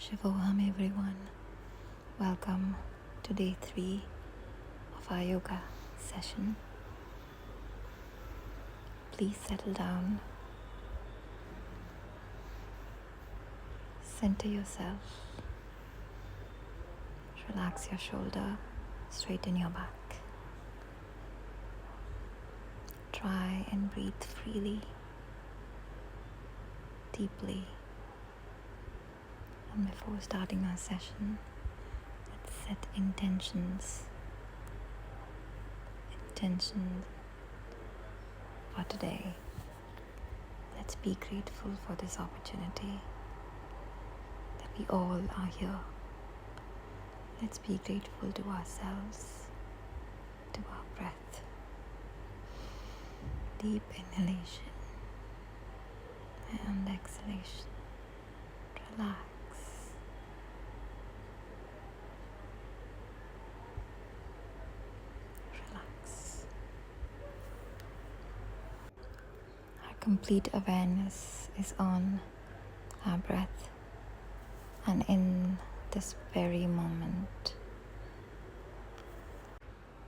Shivoham everyone. Welcome to day 3 of our yoga session. Please settle down. Center yourself. Relax your shoulder. Straighten your back. Try and breathe freely, deeply. And before starting our session, let's set intentions for today. Let's be grateful for this opportunity that we all are here. Let's be grateful to ourselves, to our breath. Deep inhalation and exhalation. Relax. Complete awareness is on our breath and in this very moment.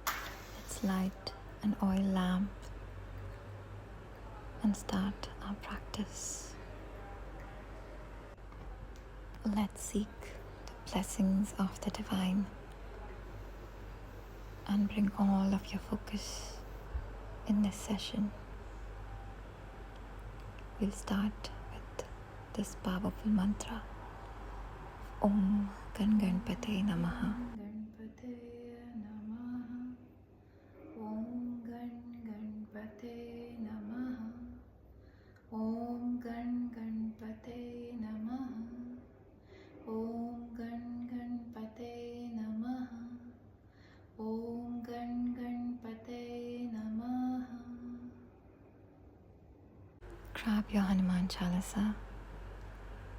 Let's light an oil lamp and start our practice. Let's seek the blessings of the divine and bring all of your focus in this session. We'll start with this powerful mantra of Om Gan Ganpate Namaha. Om Gan Ganpate Namaha. Om Gan Ganpate Namaha. Om Gan Ganpate Namaha. Om Gan Ganpate Namaha. Grab your Hanuman Chalisa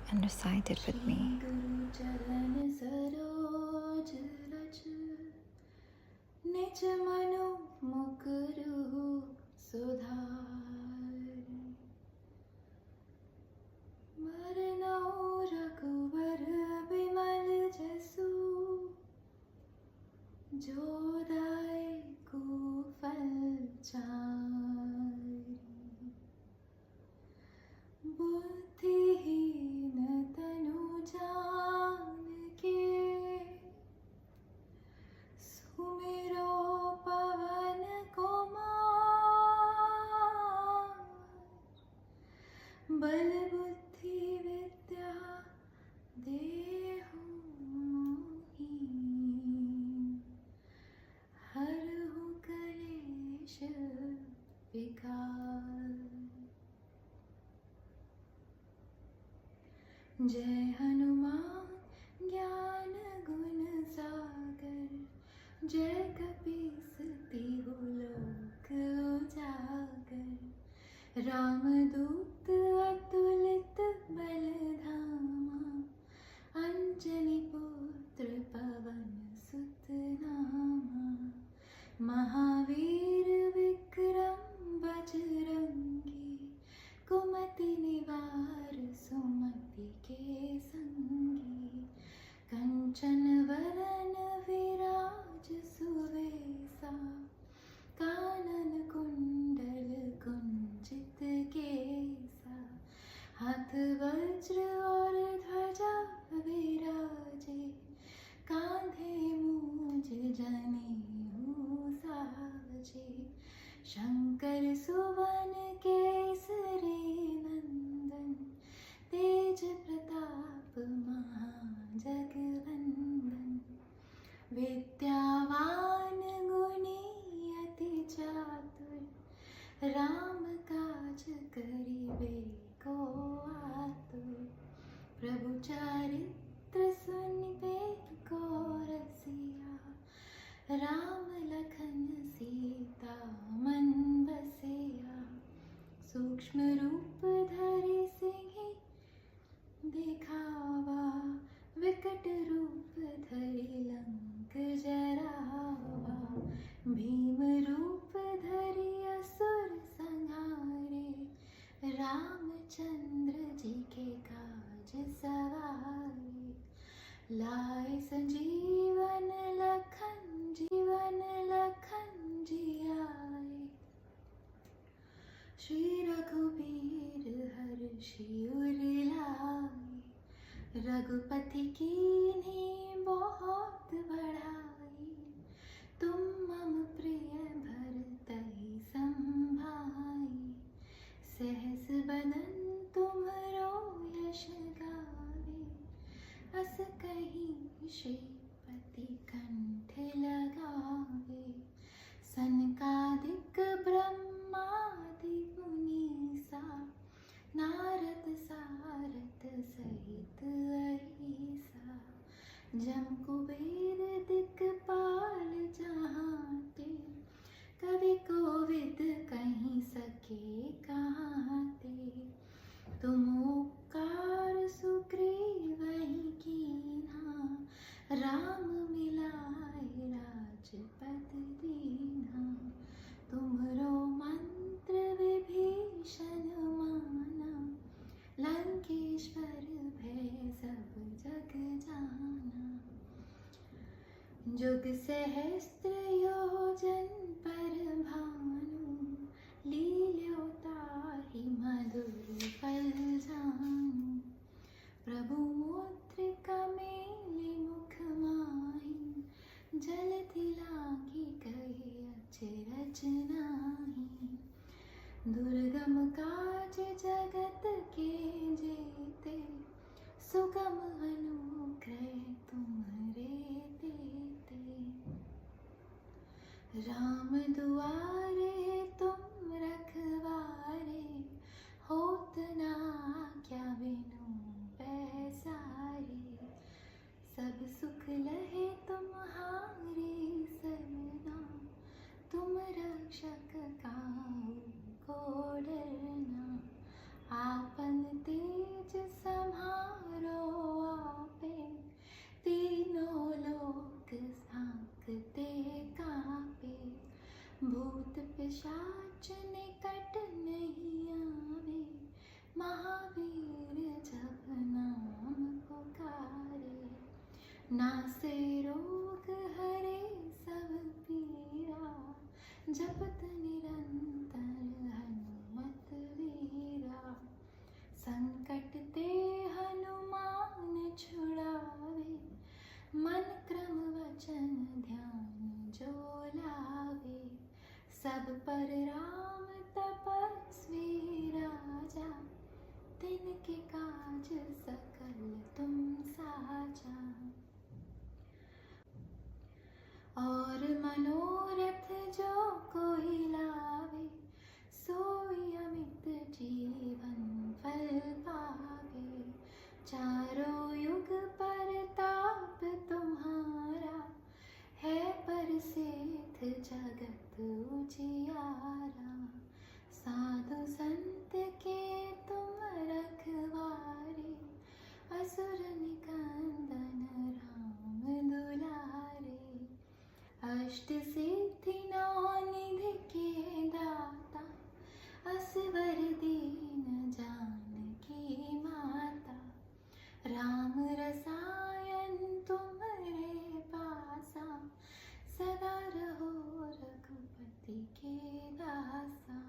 and recite it with me. बुद्धिहीन तनु जानके सुमिरो पवन कुमार। बल बुद्धि विद्या देहु मोहि, हरहु कलेश विकार। जय हनुमान ज्ञान गुण सागर, जय कपीस तिहु लोक उजागर। रामदूत अतुलित बल धामा, अंजनी पुत्र पवन सुत नामा। महावीर विक्रम बजरंगी, कुमति निवार सुमति के संगी। कंचन वरन विराज सुवेसा, कानन कुंडल कुंजित केसा। हाथ वज्र और ध्वजा विराजे, कांधे मूंज जनेऊ साजे। शंकर सुवन केसरी नंदन, तेज प्रताप महाजगवंदन। विद्यावान गुणी अति चातुर, राम काज करिबे को आतुर। प्रभु चरित्र सुनिबे को रसिया, राम लखन सीता मन बसिया। सूक्ष्म रूप धरि सिंहि दिखावा, विकट रूप धरि लंक जरावा। भीम रूप धरि असुर संहारे, रामचंद्र जी के काज सवारे। लाए संजीवन लखन जीवन लखन जी आए। श्री रघुबीर हर्षि उर लाए। रघुपति कीन्ही बहुत बड़ाई। तुम मम प्रिय भरतहि संभाई। सहस बदन तुम्हरो यश गावे। अस कहीं श्रीपति कंठ लगावे। सनकादिक ब्रह्मादि मुनीसा। नारद सारद सहित अहिसा। जम कुबेर दिक्पाल जहांते। कवि कोविद कहीं सके कहाते। तुम उपकार सुग्रीवहि कीन्हा। राम मिलाए राजपद दीन्हा। तुम्हरो मंत्र विभीषण माना। लंकेश्वर भय सब जग जाना। जुग सहस्त्र योजन पर भानु। लील्यो ताहि मधुर फल जानु। प्रभु मुद्रिका मेलि मुख माहि। जलधि लागी गए अचरज नाही। दुर्गम काज जगत के जेते। सुगम अनुग्रह तुम्हरे देते। राम दुआरे तुम रखवारे। होत न आज्ञा बिनु पैसारे। सब सुख लहे तुम्हारी सरना। तुम रक्षक काहू को डरना। आपन तेज समारो आपे। तीनों लोक साँकते काँपे। भूत पिशाच निकट नहीं आवे। महावीर जब नाम पुकारे। नासे रोग हरे सब पीरा। जपत निरंतर हनुमत वीरा। संकट ते हनुमान छुड़ावे। मन क्रम वचन ध्यान जो लावे। सब पर राम तपस्वी राजा। तिनके काज सकल तुम साजा। और मनोरथ जो कोई लावे। सोई अमित जीवन फल पावे। चारों युग परताप तुम्हारा। है परसिद्ध जगत उजियारा। साधु संत के तुम रखवारे। असुर निकंदन राम दुलारे। अष्ट सिद्धि नौ निधि के दाता। असवर दीन जानकी माता। राम रसायन तुम्हरे पासा। सदा रहो रघुपति के दासा।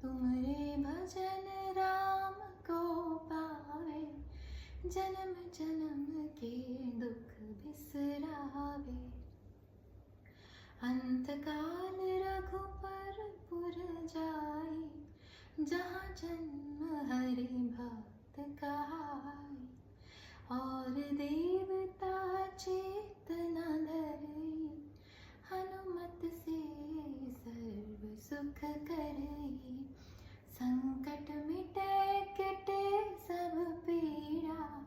तुम्हरे भजन राम को पावे। जन्म जन्म के दुख बिसरावे। अंत काल रघुपर पुर जाई। जहाँ जन्म हरि भक्त कहाई। और देवता चेतना धरई। हनुमत से सर्व सुख करई। संकट मिटै कटे सब पीड़ा।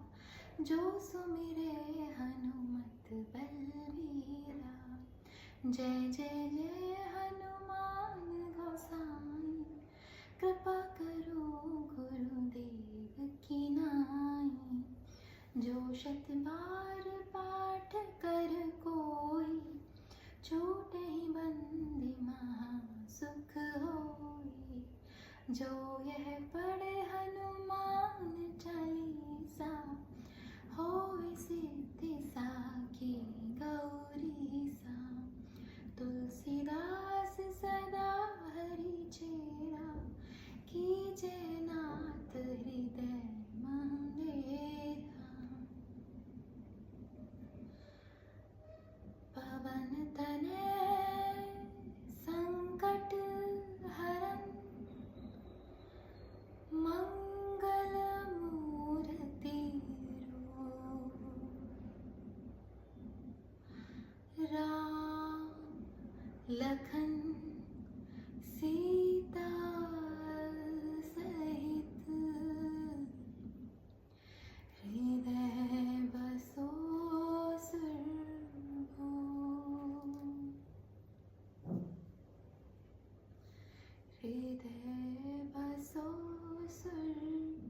जो सुमिरे हनुमत बलबीरा। जय जय जय हनुमान गोसाई। कृपा करो गुरुदेव की नाई। जो शत बार पाठ कर कोई। छूटहि बंदी महा सुख होई। जो यह पढ़े हनुमान चालीसा। होय सिद्धि राम लखन सीता सहित हृदय बसो सुरभूमि। हृदय बसो सुरभूमि।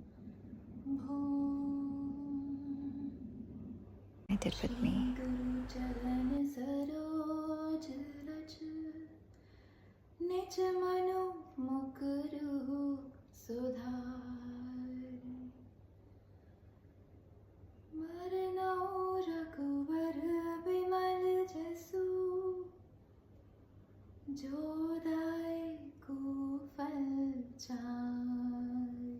United with me. गुरु चरण सरोज रज निज मनु मुकुरु सुधार। मरनौ रघुवर बिमल जसु जो दायकु फल चारि।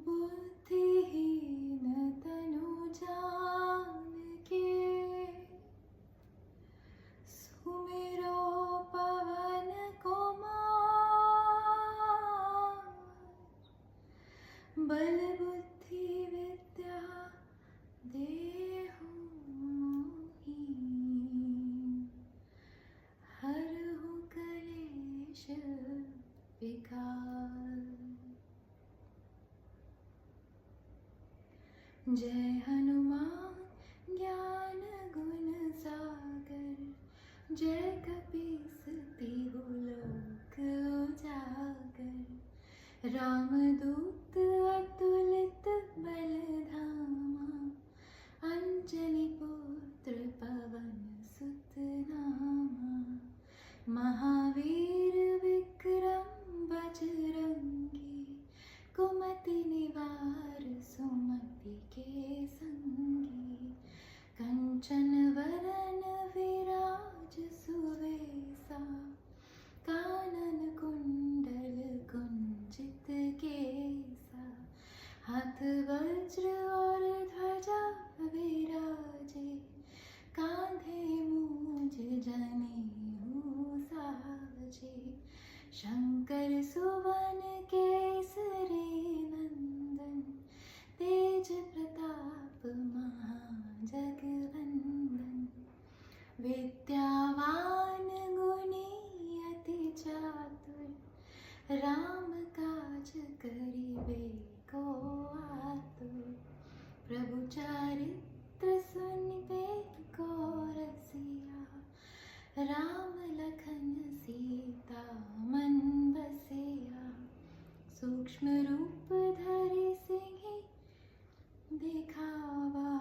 बुद्धिहीन तनु जानिके सुमिरो पवन कुमार। बल बुद्धि विद्या देहु मोहि हरहु कलेश विकार। जय हनुमान ज्ञान गुण सागर जय कपीस तिहु लोक उजागर। रामदूत अतुलित बल धामा अंजनी पुत्र पवन सुत नामा। महावीर विक्रम बजरंगी कुमति निवार सुमति के संगी। कंचन वरन विराज सुवेसा कानन कुंडल कुंचित केसा। हाथ वज्र और ध्वजा विराजे कांधे मूंज जनेऊ साजे। शंकर सुवन केसरी नंदन तेज प्रताप महाजगवंदन। विद्यावान गुणी अति चातुर राम काज करिबे को आतुर। प्रभु चरित्र सुनिबे को रसिया राम लखन सीता मन बसिया। सूक्ष्म रूप धरि सिंहि दिखावा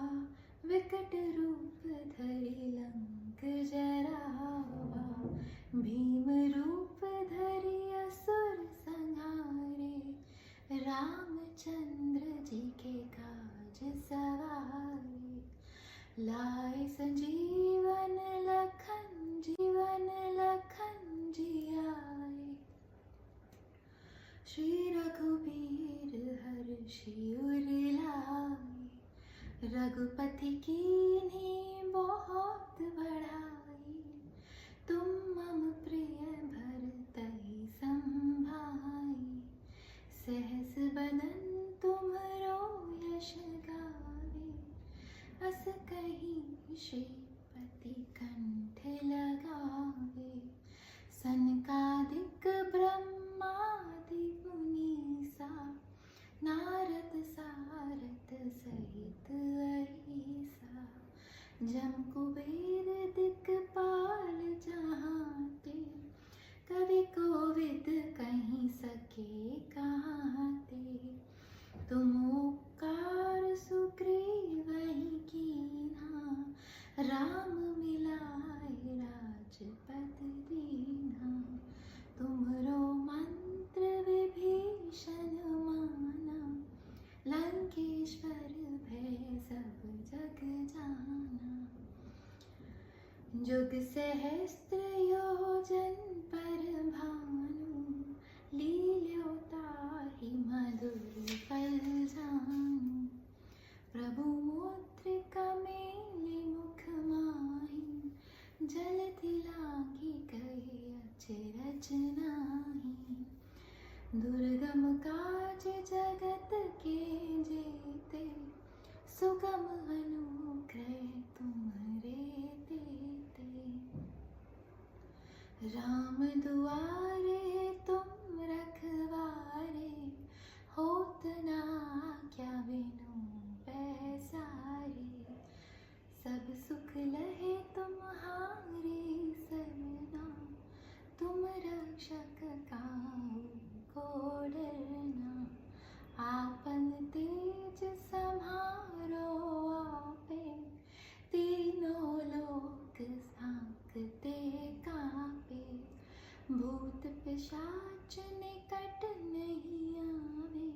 विकट रूप धरि लंक जरावा। भीम रूप धरि असुर संहारे रामचंद्र जी के काज सवारे। लाए संजीवन लखन जियाए श्री रघुबीर हर्षि उर लाए। रघुपति कीन्ही बहुत बड़ाई तुम मम प्रिय भरतहि संभाई। सहस बदन तुम्हरो यश गावे अस कहीं श्रीपति कंठ लगावे। सनकादिक ब्रह्मादि मुनीसा नारद सारद सहित अहिसा। जम कुबेर दिक्पाल जहांते कवि कोविद कहीं सके कहाते। तुम उपकार सुग्रीवहि कीन्हा राम मिलाए राजपद दीन्हा। तुम्हरो मंत्र विभीषण माना लंकेश्वर भय सब जग जाना। जुग सहस्त्र योजन पर भानु लील्यो ताहि मधुर फल जानु। प्रभु मुद्रिका मेलि मुख माहि जलधि लांघि कहि अचरज नाही। दुर्गम काज जगत के जेते सुगम अनुग्रह तुम सारे, सब सुख लहे तुम्हारे सरना, तुम रक्षक काहू को डरना, आपन तेज सम्हारो आपे, तीनों लोक सांकते कांपे, भूत पिशाच निकट नहीं आवे,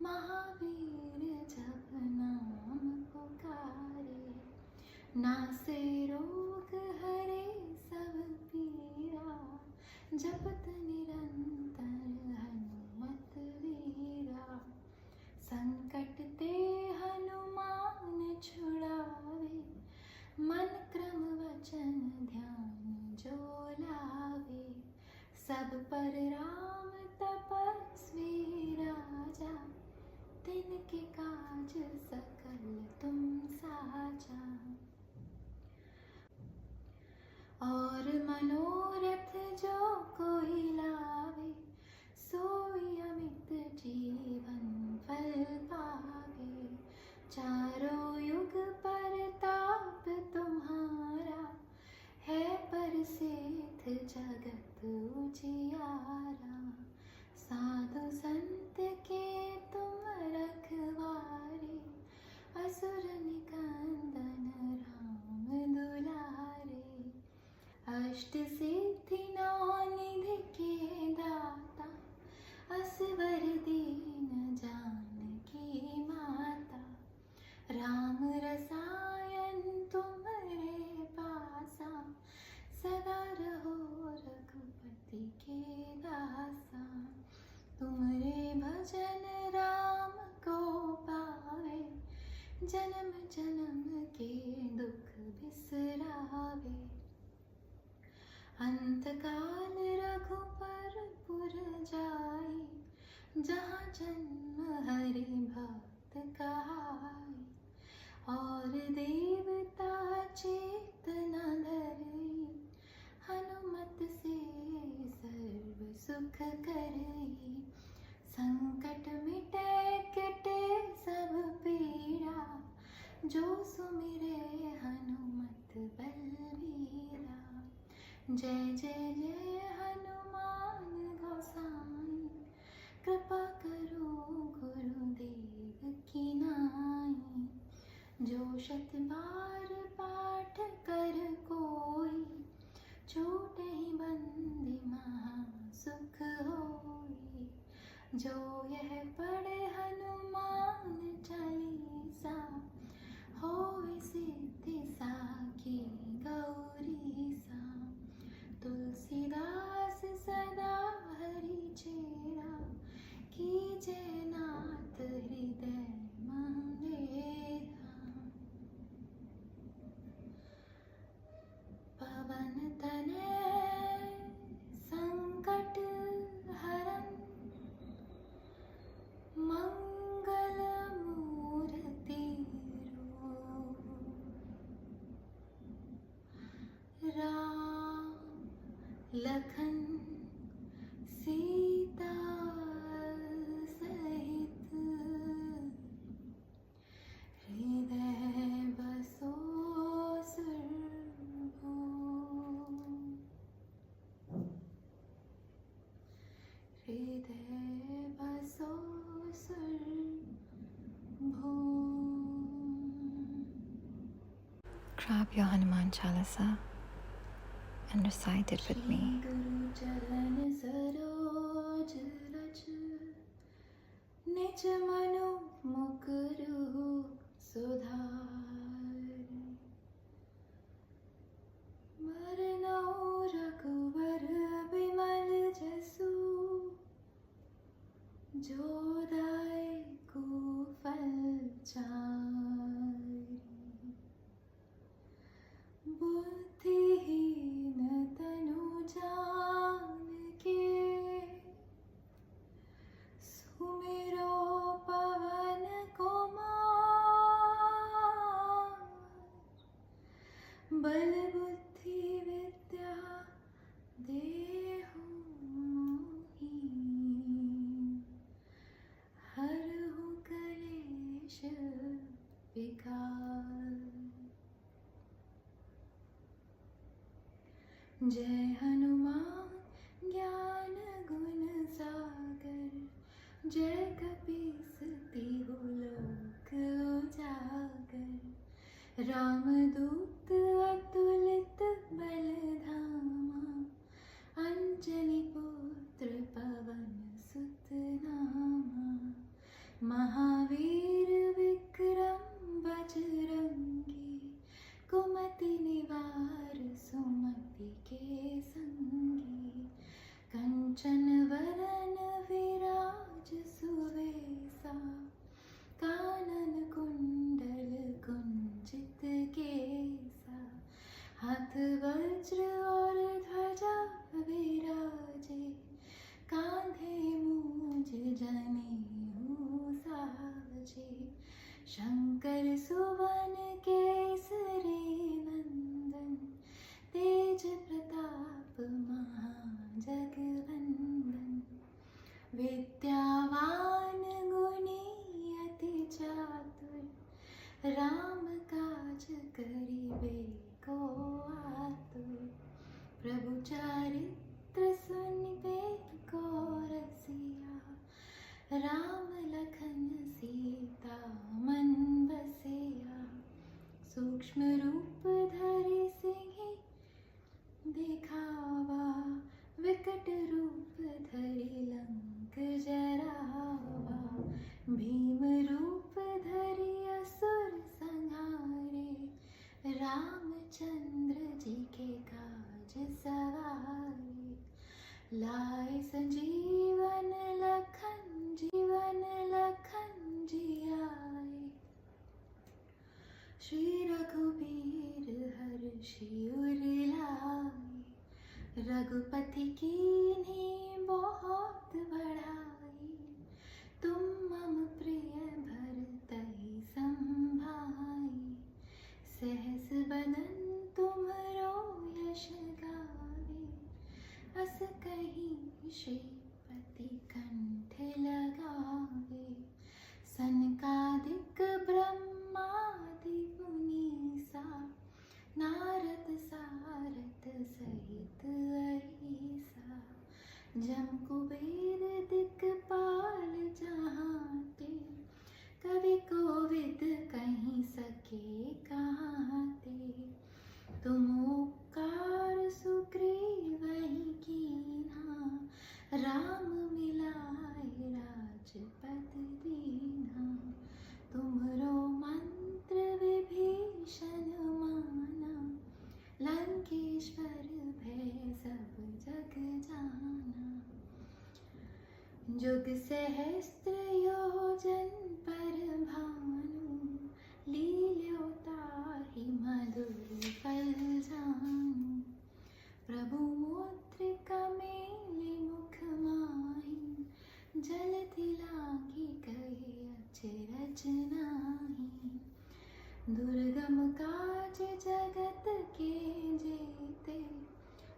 महावीर जब नाम पुकारे, नासे रोग हरे सब पीरा, जपत निरंतर हनुमत वीरा, संकट ते हनुमान छुड़ावे, मन क्रम वचन ध्यान जो लावे, सब पर राम तपस्वी राजा, तिनके काज सकल तुम साजा, और मनोरथ जो कोई लावे, सोई अमित जीवन फल पावे, चारों युग परताप तुम्हारा, है परसिद्ध जगत उजियारा, साधु संत के तुम रखवारे, असुर निकंदन राम दुलारे, अष्ट सिद्धि नौ निधि के दाता, असवर दीन जानकी माता, राम रसायन तुम्हारे पासा, सदा रहो रघुपति के दासा, तुमरे भजन राम को पावे, जन्म जन्म के दुख बिसरावे, अंत काल रघुपर पुर जाई, जहाँ जन्म हरि भक्त कहाई, और देवता चेत न धरई, हनुमत से सर्व सुख करई, संकट मिटै कटे सब पीड़ा, जो सुमिरै हनुमत बलबीरा, जय जय जय हनुमान गोसाई, कृपा करो गुरुदेव की नाई, जो शत बार पाठ कर कोई, छूटहि बंदी महा सुख होई, जो यह पढ़े हनुमान चालीसा, होय सिद्धि साखी गौरी सा, तुलसीदास सदा हरि चेरा, कीजे नाथ हृदय मंदेरा, पवन तनय संकट हरन, मंगल मूर्ति रूप, राम लखन सीता सहित, हृदय बसो सुरभूप, हृदय बसो सुरभूप। Grab your Hanuman Chalisa and recite it with me. गुरु चरण सरोज रज, निज मनु मुकुरु सुधारि, मरनौ रघुबर बिमल जसु, जो दायकु फल चारि, बुद्धिहीन तनु जानिके, सुमिरो पवन कुमार, विकार। जय हनुमान ज्ञान गुण सागर, जय कपीस तिहु लोक उजागर। रामदूत अतुलित बल धामा, अंजनी पुत्र पवन सुत नामा। महावीर विक्रम बजरंगी, कुमति निवार सुमति के संगी। कंचन वरन विराज सुवेसा, कानन कुंडल कुंजित केसा। हाथ वज्र और ध्वजा विराजे, कांधे मूज जनेऊ साजे। शंकर सुवन केसरी नंदन, तेज प्रताप महाजगवंदन। विद्यावान गुणी अति चातुर, राम काज करिबे को आतुर। प्रभु चरित्र सुनिबे को रसिया, राम लखन सीता मन बसिया। सूक्ष्म रूप धरि सिंहि दिखावा, विकट रूप धरि लंक जरावा। भीम रूप धरि असुर संहारे, रामचंद्र जी के काज सवारे। लाए संजीवन लखन जियाए, श्री रघुबीर हर्षि उर लाए। रघुपति कीन्ही बहुत बड़ाई, तुम मम प्रिय भरतहि संभाई। सहस बदन तुमरो यश गावे, अस कहीं श्रीपति कंठ लगावे। सनकादिक ब्रह्मादि मुनीसा, नारद सारद सहित अहिसा। जम कुबेर दिक्पाल जहांते, कवि कोविद कहीं सके कहाते। तुम उपकार सुग्रीवहि कीन्हा, राम मिलाए राजपद दीन्हा। तुमरो मंत्र विभीषण माना, लंकेश्वर भय सब जग जाना। जुग सहस्त्र योजन पर भानु, लील्यो ताहि मधुर फल जानु। प्रभु मुद्रिका मेलि मुख माहि, जलधि लांघि कहि अचरज नाही। दुर्गम काज जगत के जेते,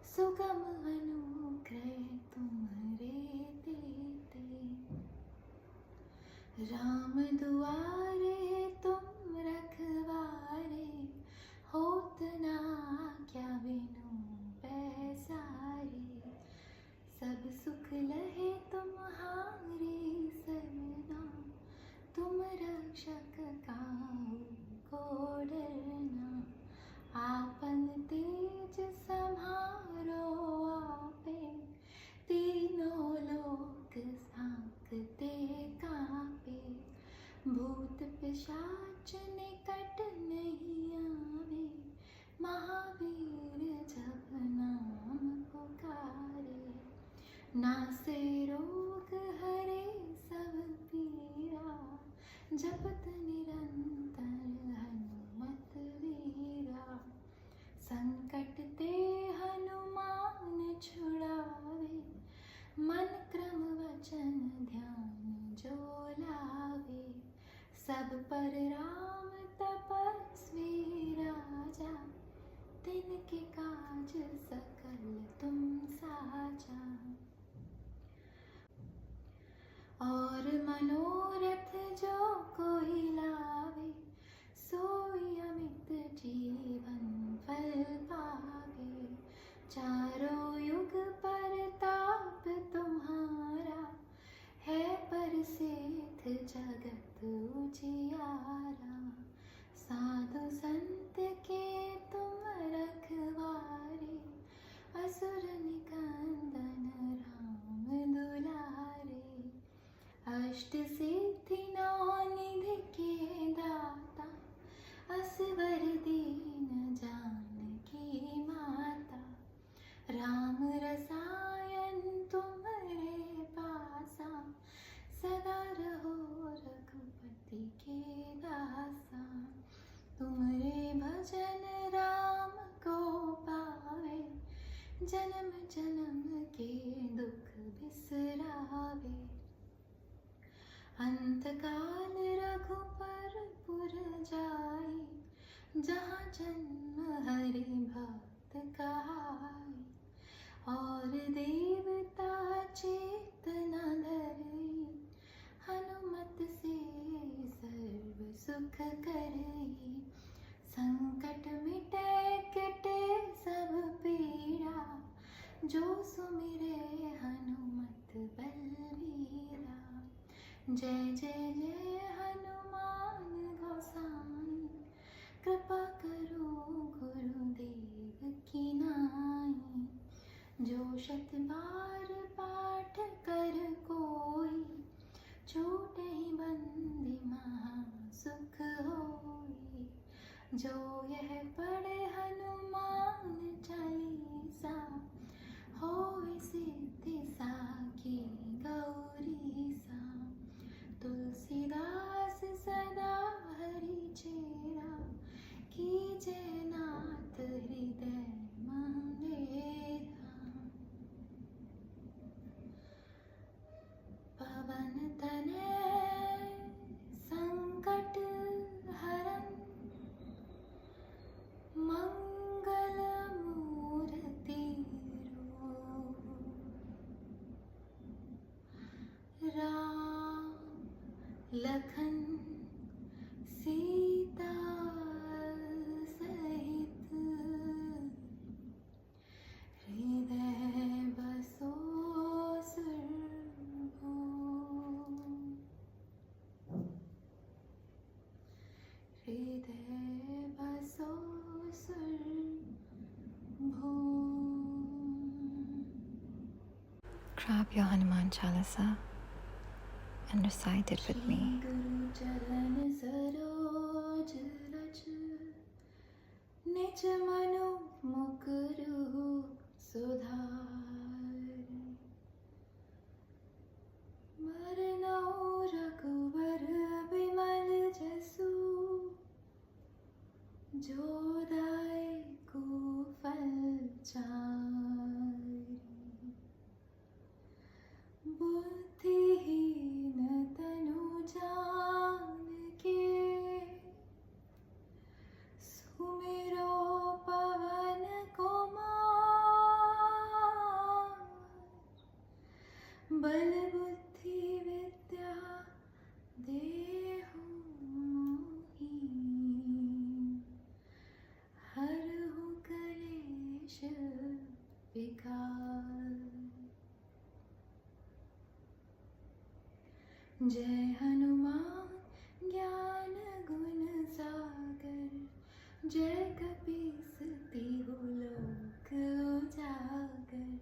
सुगम अनुग्रह तुम्हरे तेते। राम दुआरे तुम रखवारे, होत न आज्ञा बिनु पैसारे। सब सुख लहे तुम्हारी सरना, तुम रक्षक काहू को डरना। आपन तेज समारो आपे, तीनों लोक सांकते कापे। भूत पिशाच निकट नहीं आवे, महावीर जब नाम पुकारे। नासे रोग हरे सब पीरा, जपत निरंतर हनुमत वीरा। संकट ते हनुमान छुड़ावे, मन क्रम वचन ध्यान जो लावे। सब पर राम तपस्वी राजा, तिनके काज सकल तुम साजा। और मनोरथ जो कोई लावे, तुमरे भजन राम को पावे, जन्म जन्म के दुख बिसरावे। अंतकाल रघुपर पुर जाई, जहाँ जन्म हरि भक्त कहाई। और देवता चेतना धरई, हनुमत से सर्व सुख करई। संकट मिटे कटे सब पीड़ा, जो सुमिरे हनुमत बलबीरा। जय जय जय हनुमान गोसाई, कृपा करो गुरुदेव की नाई। जो शत बार पाठ कर कोई, छूटे बंदी महा सुख होई। जो यह पढ़े हनुमान चालीसा, होय सिद्धि साखी गौरी सा। तुलसीदास सदा हरि चेरा, कीजे नाथ हृदय मंदेरा। पवन तनय संकट हरन, मंगल मूर्ति रूप। राम लखन सीता सहित, हृदय बसो सुरभूप। हृदय बसो सुरभूप। Grab your Hanuman Chalisa and recite it with me. गुरु चरण सरोज रज, निज मनु मुकुरु सुधारि। मरनौ रघुबर बिमल जसु, जो दायकु फल चारि। बुद्धिहीन तनु जानकी, सुमिरो पवन कुमार। बल बुद्धि विद्या देहु मोहि, हरहु कलेश विकार। जय हनुमान ज्ञान गुण सागर, जय कपीस तिहु लोक उजागर।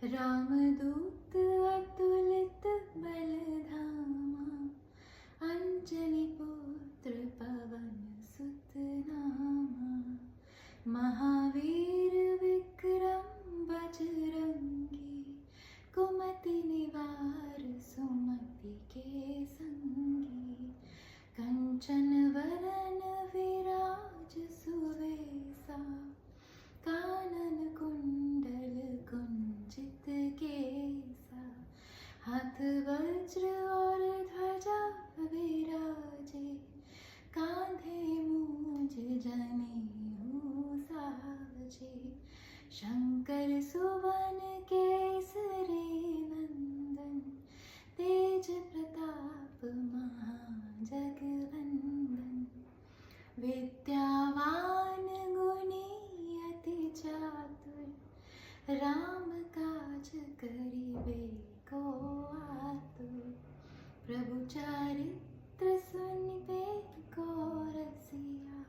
रामदूत अतुलित बल धामा, अंजनी पुत्र पवन सुत नामा। महावीर विक्रम बजरंगी, कुमति निवार सुमति के संगी। कंचन वरन विराज सुवेसा, कानन कुंडल कुंजित केसा। हाथ वज्र और ध्वजा विराजे, कांधे मूंज जनेऊ साजे। शंकर सुवन केसरी नंदन, तेज प्रताप महाजगवंदन। विद्यावान गुणी अति चातुर, राम काज करिबे को आतुर। प्रभु चरित्र सुनिबे को रसिया,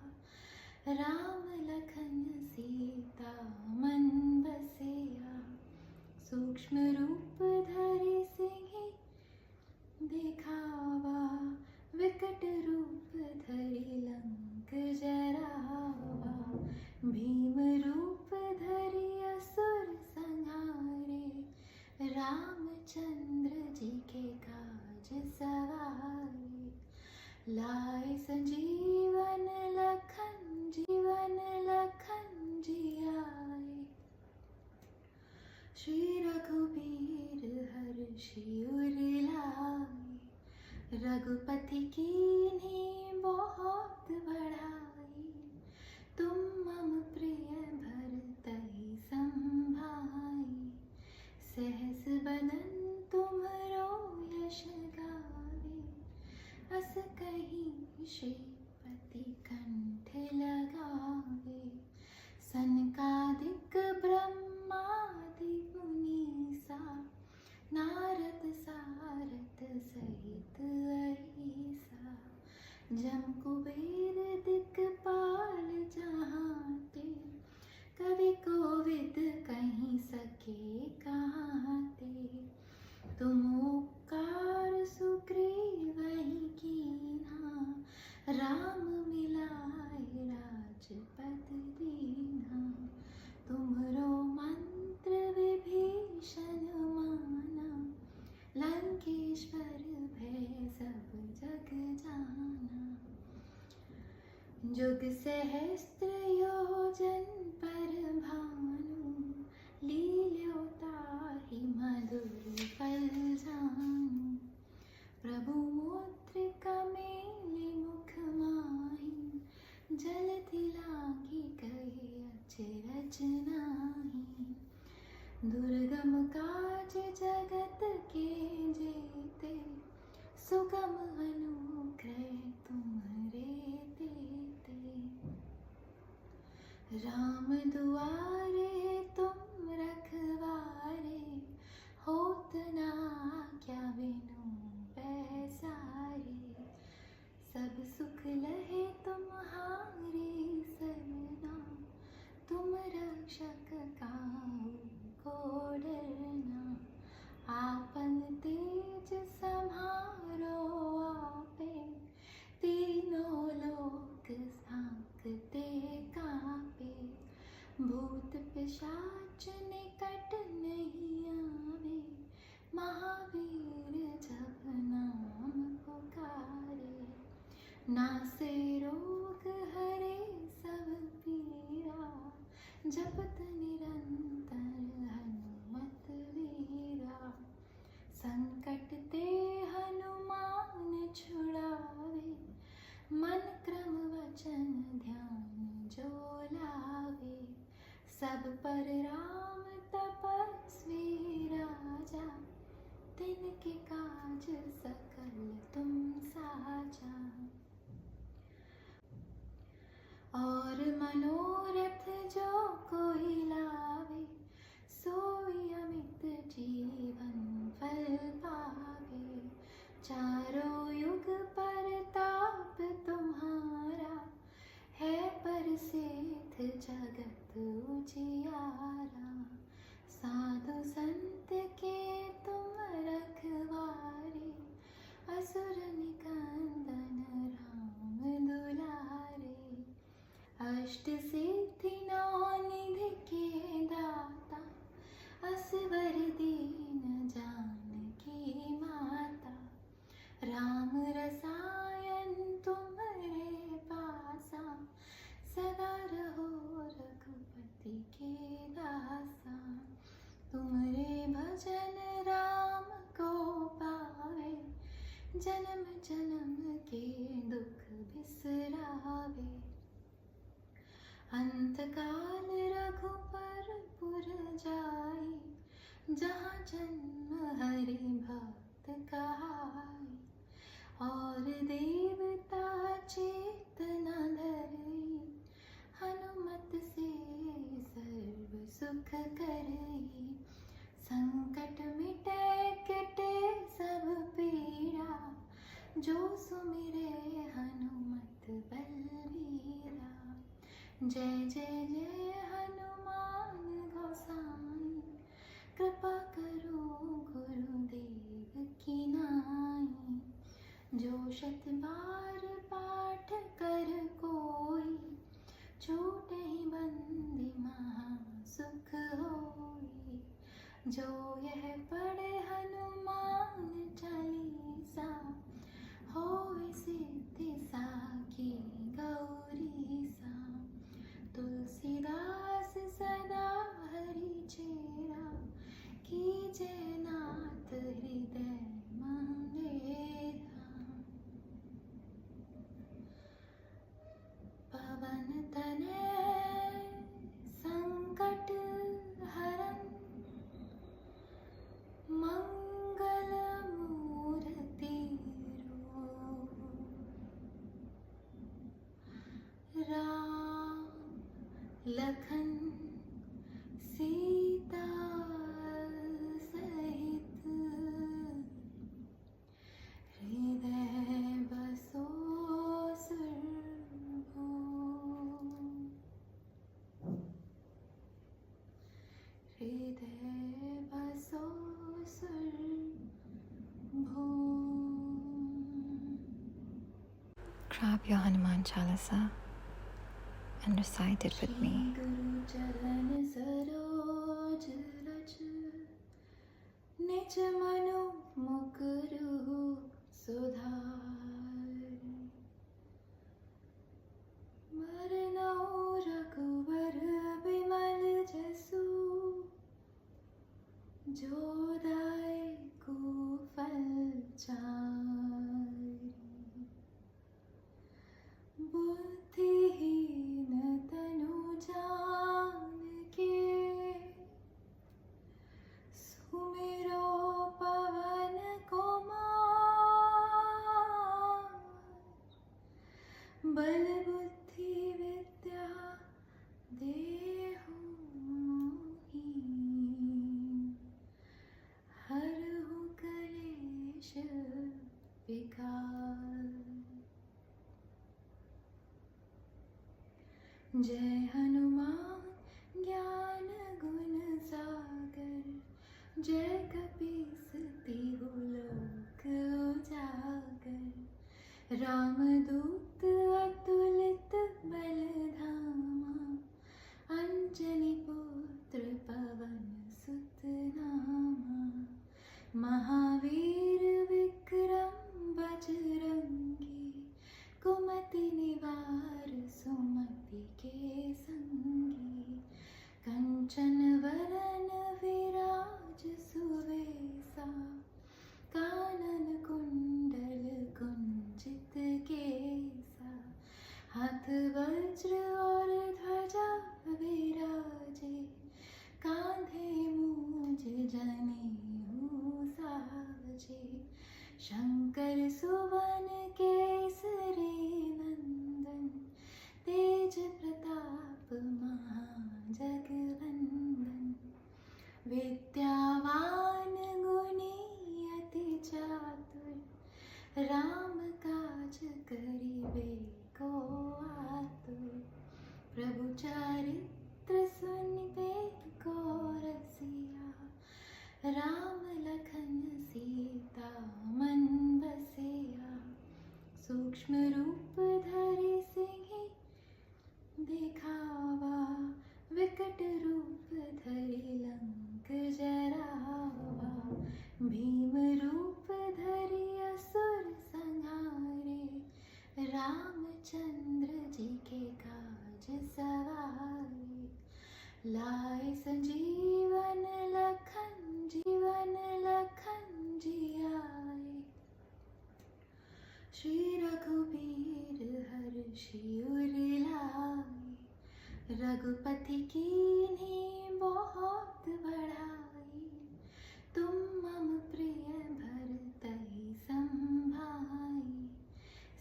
राम लखन सीता मन बसिया। सूक्ष्म रूप धरि सिंहि दिखावा, विकट रूप धरि लंक जरावा। भीम रूप धरि असुर संहारे, रामचंद्र जी के काज सवारे। लाए संजीवन लखन खुशी उरलाई, रघुपति कीन्ही बहुत बढ़ाई, तुम मम प्रिय भरतहि संभाई, सहस बदन तुम्हरो यश गावे, अस कहीं श्रीपति कंठ लगावे, सनकादिक ब्रह्मादि मुनीसा, नारद सारद सहित अहिसा, जम कुबेर दिक्पाल जहांते, कवि कोविद कहीं सके कहाते, तुम उपकार सुग्रीवहि कीन्हा, राम मिलाए राजपद दीन्हा, तुम्हरो मंत्र विभीषण माना, लंकेश्वर भय सब जग जाना, जुग सहस्त्र योजन पर भानु, लील्यो ताहि मधुर फल जानु, प्रभु मुद्रिका मेलि मुख माहि, जलधि लागी गए अचरज नाही, दुर्गम काज जगत के जेते, सुगम अनुग्रह तुम्हरे देते, राम दुआरे तुम रखवारे, होत न आज्ञा बिनु पैसारे, सब सुख लहे तुम्हारी सरना, तुम रक्षक काहू को डरना, आपन तेज समारो आपे, तीनों लोक सांकते कापे, भूत पिशाच निकट नहीं आवे, महावीर जब नाम पुकारे, नासे रोग हरे सब पीरा, जपत निरंतर हनुमत वीरा, संकट ते हनुमान छुड़ावे, मन क्रम वचन ध्यान जो लावे, सब पर राम तपस्वी राजा, तिनके काज सकल तुम साजा, और मनोरथ जो कोई लावे, सोई अमित जीवन फल पावे, चारों युग परताप तुम्हारा, है परसिद्ध जगत उजियारा, साधु संत के तुम रखवारे, असुर निकंदन राम दुलारे, अष्ट सिद्धि नौ निधि के दाता, असवर दीन जानकी माता, राम रसायन तुम्हारे पासा, सदा रहो रघुपति के दासा, तुम्हारे भजन राम को पावे, जन्म जन्म के दुख बिसरावे, अंतकाल रघुपर पुर जाई, जहाँ जन्म हरि भक्त कहाई, और देवता चेतना धरई, हनुमत से सर्व सुख करई, संकट मिटे कटे सब पीड़ा, जो सुमिरे हनुमत बलवीरा, जय जय जय हनुमान गोसाई, कृपा करो गुरुदेव की नाई, जो शत बार पाठ कर कोई, छूटे ही बंदी महा सुख होई, जो यह पढ़े हनुमान चालीसा, होय सिद्धि साखी गौरी सा, तुलसीदास सदा हरि चेरा, कीजे नाथ हृदय राम लखन सीता सहित हृदय बसो सुरभूमि। हृदय बसो सुरभूमि। Grab your Hanuman Chalisa and recite it with me. गुरु चरण सरोज रज निज मनु मुकुरु सुधार। मरनौ रघुवर बिमल जसु जो दायकु फल चारि। बुद्धिहीन तनु जानिके सुमिरो पवन कुमार। बल बुद्धि विद्या देहु मोहि हरहु कलेश विकार। जय हनुमान ज्ञान गुण सागर जय कपीस तिहु लोक उजागर। रामदूत अतुलित बल धामा अंजनी पुत्र पवन सुत नामा। महावीर विक्रम बजरंगी कुमति निवार सुमति के संगी। कंचन वरन विराज सुवेसा कानन कुंडल कुंचित केसा। हाथ वज्र और ध्वजा विराजे कांधे मूंज जनेऊ साजे। शंकर सुवन केसरी नंदन तेज प्रताप महाजगवंदन। विद्यावान गुणी अति चातुर राम काज करिबे को आतुर। प्रभु चरित्र सुनिबे को रसिया राम लखन सीता मन बसिया। सूक्ष्म रूप धरि सिंहि दिखावा विकट रूप धरि लंक जरावा। भीम रूप धरि असुर संहारे रामचंद्र जी के काज सवारे। लाए संजीवन लखन जियाए श्री रघुबीर हर्षि उर लाए। रघुपति कीन्ही बहुत बड़ाई तुम मम प्रिय भरतहि संभाई।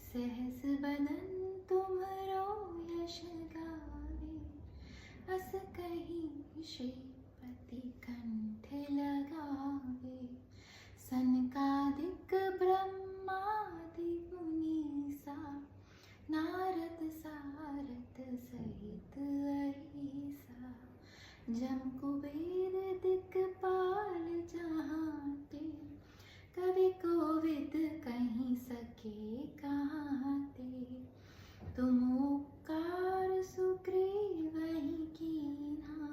सहस बदन तुम्हरो यश गावे अस कहीं श्रीपति कंठ लगावे। सनकादिक ब्रह्मादि मुनीसा नारद सारद सहित अहिसा। जम कुबेर दिक्पाल जहांते कवि कोविद कहीं सके कहाते। तुम उपकार सुग्रीवहि कीन्हा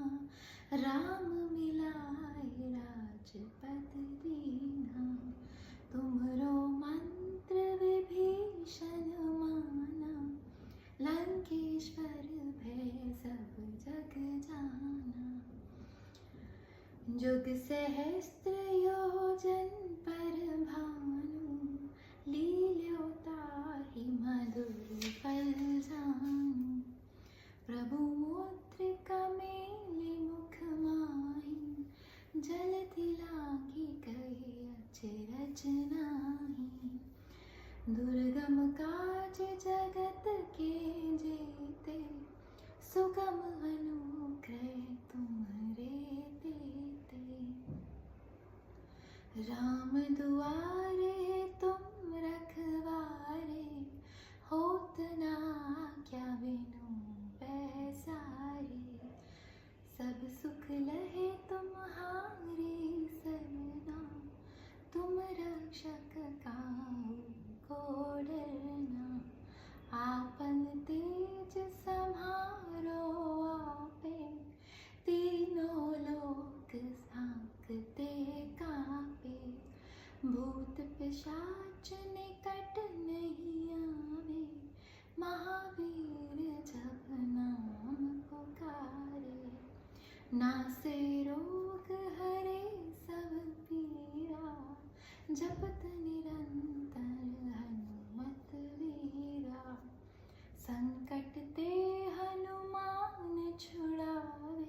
राम मिलाए राजपद दीन्हा। तुम्हरो मंत्र विभीषण माना लंकेश्वर भय सब जग जाना। जुग सहस्त्र योजन पर भानु लील्यो ताहि मधुर फल जानु। प्रभु मुद्रिका मेलि मुख माहि जलधि लांघि कहि अचरज नाही। दुर्गम काज जगत के जेते अपना क्या बिनु पैसारे, सब सुख लहे तुम्हारी सरना, तुम रक्षक काहू को डरना, आपन तेज सम्हारो आपे, तीनों लोक साकते कापे, भूत पिशाच निकट नहीं आवे, महावीर जब नाम पुकारे, नासे रोग हरे सब पीरा, जपत निरंतर हनुमत वीरा, संकट ते हनुमान छुड़ावे,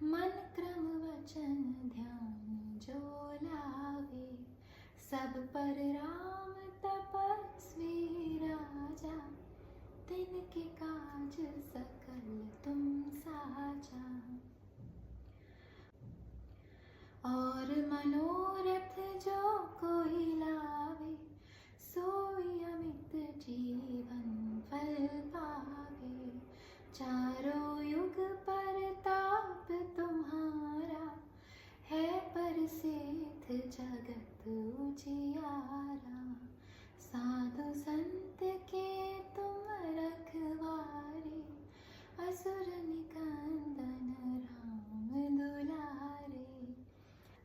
मन क्रम वचन ध्यान जो लावे, सब पर राम तपस्वी राजा, तिनके काज सकल तुम साजा, और मनोरथ जो कोई लावे, सोई अमित जीवन फल पावे, चारों युग परताप तुम्हारा, है परसिद्ध जगत उजियारा, साधु संत के तुम रखवारे, असुर निकंदन राम दुलारे,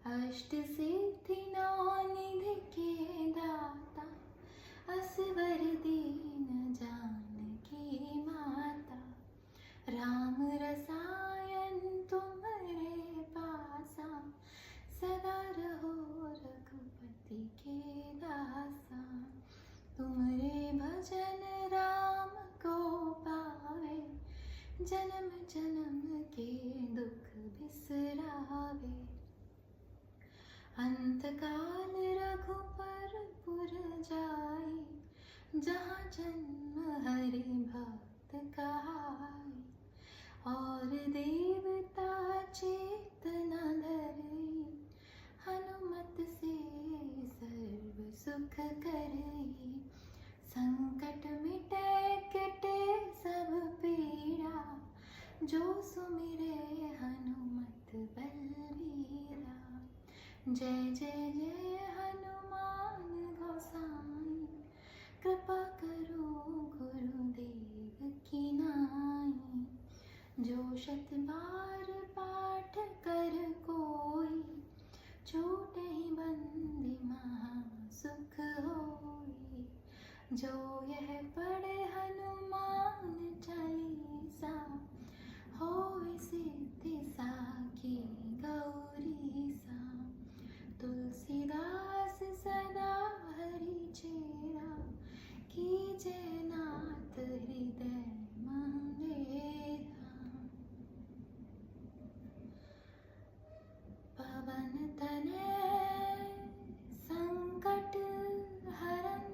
अष्ट सिद्धि नौ निधि के दाता, असवर दीन जानकी माता, राम रसायन तुम्हारे पासा, सदा रहो रघुपति के दासा, तुम्हारे भजन राम को पावे, जन्म जन्म के दुख बिसरावे, अंतकाल रघुपर पुर जाई, जहाँ जन्म हरि भक्त कहाई, और देवता चेतना धरई, हनुमत से सर्व सुख करई, संकट मिटे कटे सब पीड़ा, जो सुमिरे हनुमत बलवीरा, जय जय जय हनुमान गोसाई, कृपा करो गुरुदेव की नाई, जो शत बार पाठ कर कोई, छूटे ही बंदी महा सुख होई, जो यह पढ़े हनुमान चालीसा, होय सिद्धि साखी गौरी सा, तुलसीदास सदा हरि चेरा, कीजे नाथ हृदय मंदेरा, पवन तनय संकट हरन,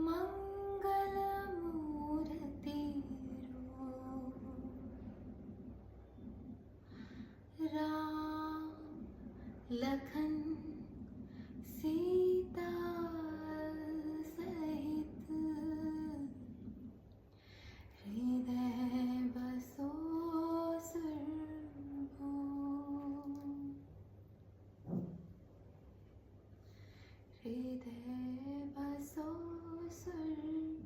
मंगल मूर्ति रूप, राम लखन सीता सहित, हृदय बसो सुरभूप, हृदय बसो सुरभूप।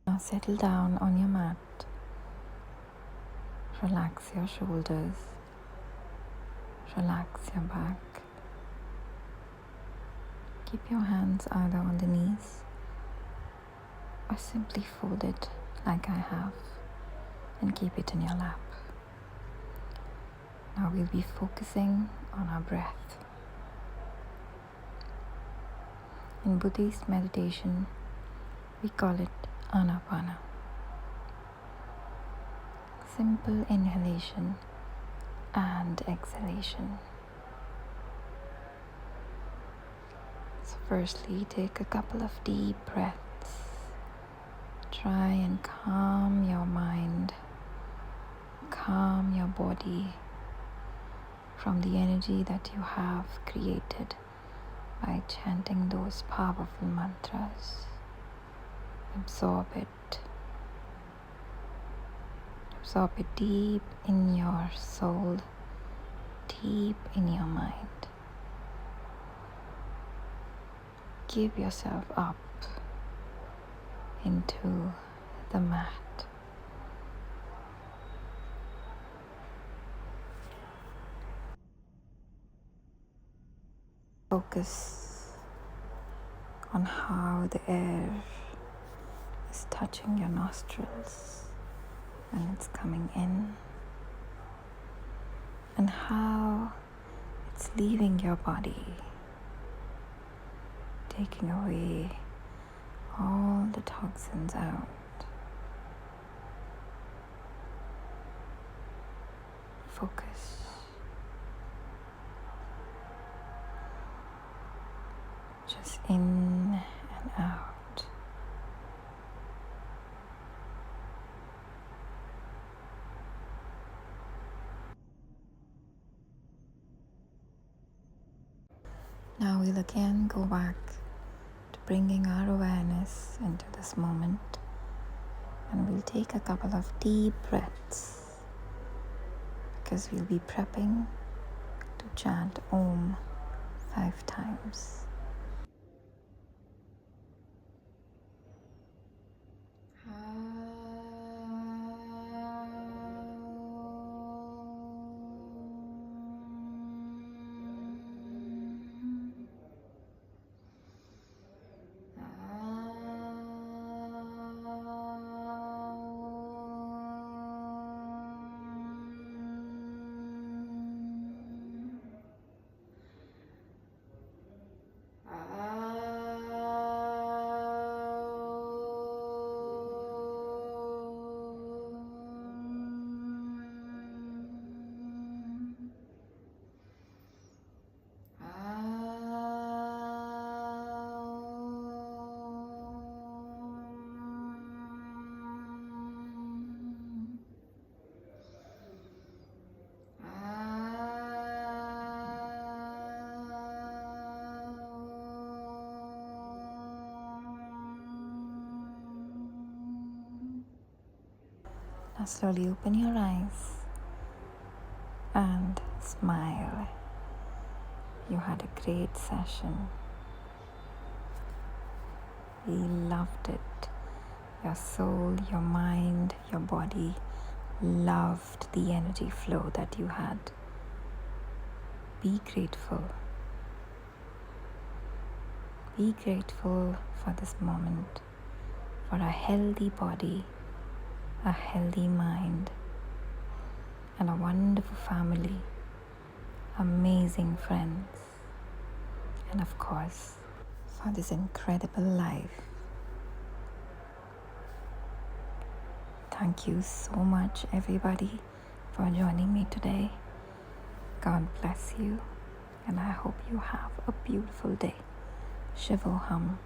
Now settle down on your mat. Relax your shoulders. Relax your back. Keep your hands either on the knees or simply folded like I have, and keep it in your lap. Now we'll be focusing on our breath. In Buddhist meditation, we call it Anapana. Simple inhalation and exhalation. So firstly, take a couple of deep breaths. Try and calm your mind, calm your body, from the energy that you have created by chanting those powerful mantras. Absorb it. Absorb it deep in your soul, deep in your mind. Give yourself up into the mat. Focus on how the air is touching your nostrils when it's coming in, and how it's leaving your body, taking away all the toxins out. Focus. Just in and out. Now we'll again go back to bringing our awareness into this moment, and we'll take a couple of deep breaths because we'll be prepping to chant Om 5 times. Now slowly open your eyes and smile. You had a great session. We loved it. Your soul, your mind, your body loved the energy flow that you had. Be grateful. Be grateful for this moment, for a healthy body, a healthy mind, and a wonderful family, amazing friends, and of course, for this incredible life. Thank you so much, everybody, for joining me today. God bless you, and I hope you have a beautiful day. Shivoham.